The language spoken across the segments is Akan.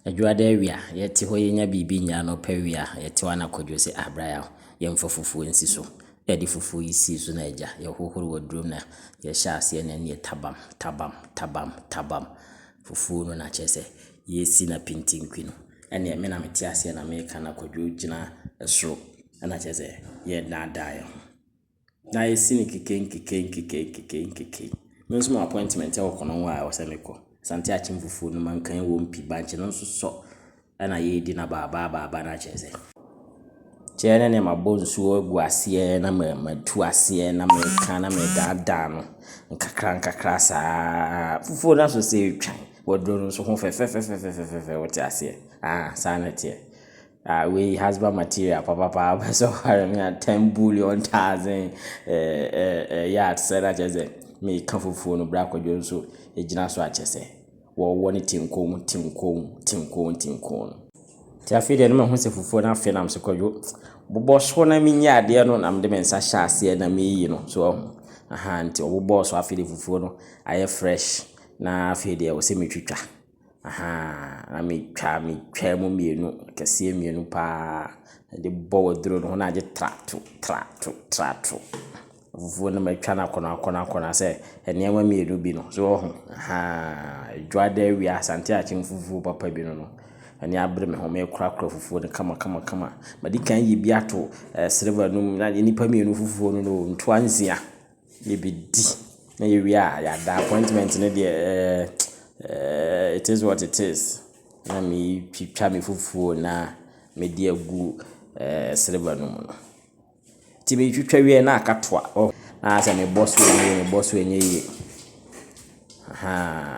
Adwada awia yɛte hɔ yɛnya biribi nya no pawia yɛte wana kwadwo sɛ abraya yɛmfa fufuo nsi so yɛde fufuo yi si so na agya yɛhohoro wadrom na yɛhyɛ aseɛ na ne tabam fufuo no na kyerɛ sɛ yɛsi na pintinkwi no ɛne me na mete aseɛ na meka na kwadwo gyina soro ɛna kyerɛ sɛ yɛ daadaa na yɛsi ne keke me nso ma appointment ɛwɔ kono wa a ɔsɛ mekɔ Asante-Akyem fufuo no mankan wɔ mpi banche no nso so ɛna yɛdi na baaba na kyerɛ kyerɛ ne ma bonsuo agu aseɛ na matu aseɛ na meka na medaadaa no nkakra saa fufuo no so sɛ twan waduro no so ho fɛfɛfɛfɛfɛfɛ wote aseɛ saa na teɛ we husband material papa so hare me 10 billion thousand yard sɛ na kyerɛ me ka fufuo no bra kwadwo nso egyina so akyerɛ sɛ wo ne tinkom ti afei de no me ho se fufuo na afei na me se kwadwo bobɔ so na menya ade no na me de mensa hyɛ ase na meyi no so nti obobɔ so afei de fufuo no ayɛ fresh na afei de wo se metwitwa na metwa mu mienu kɛse mienu pa de bɔ waduro no na agye trato fufuo no matwa na kona sɛ enema mienu bi no so dwada awia Asante-Akyem fufuo papa bi no ani abre me ho me kura fufuo no kama madi kan yi bi ato silver no na nipa mienu fufuo no nto anzia ye bi di na ye wia ya da appointment no de it is what it is na me twitwa me fufuo na me di agu silver no no ti me twitwa wie na akatoa na asa me boss enye yi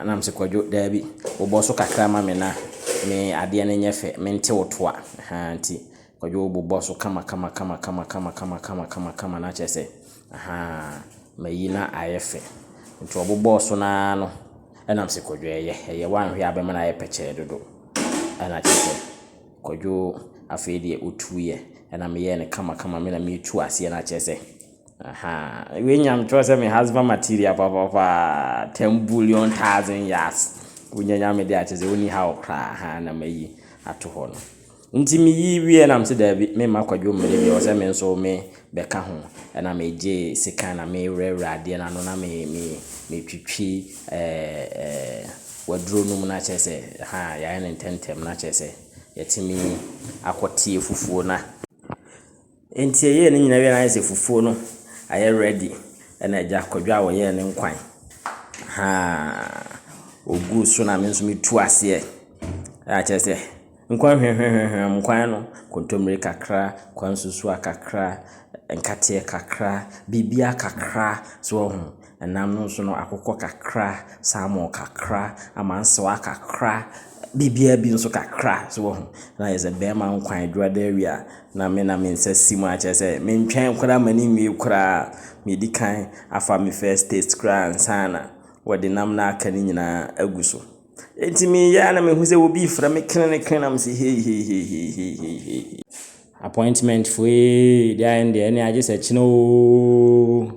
na mse kwadwo daabi wo boss kakra ma me na me ade na nyefe me nte wotoa nti kwadwo wo boss kama na chese mayi na ayefe nti wo boss na no na mse kwadwo eye wanhwe abema na ayepeche dodo na chese kwadwo afeedi otuye na me ye ne kama me na me tu ase na chese we nyam trust me husband material papa 10 billion thousand years unyanya me de acheze oni ha okra na mayi ato ho no nti me yi wie na mse da bi me makwadwo mmere bi o se me nso me beka ho na me je sika na me rewra de na no na me twitwi waduro no mu na chese ya ne tentem na chese yetimi akotie fufuo na enti ye ne nyina wie na yese fufuo no aye ready na agya kwadwo a wo ye ne nkwan ogu so na me nso metu ase chese nkwan hwehwehwe nkwan no kontomre kakra kwan susu akakra nkate kakra bibia kakra so ho enam no so no akokɔ kakra salmon kakra amansewa kakra bibia bi nso kakra so ho na yeze bema nkwan dwada awia na me nsa simu a chese me ntwan kora mani mi kora me dikan afa me first taste kra nsana wode nam na aka ni nyina aguso enti me ya na me hu se obi fra me kene na me se he appointment for dey and any aje se chino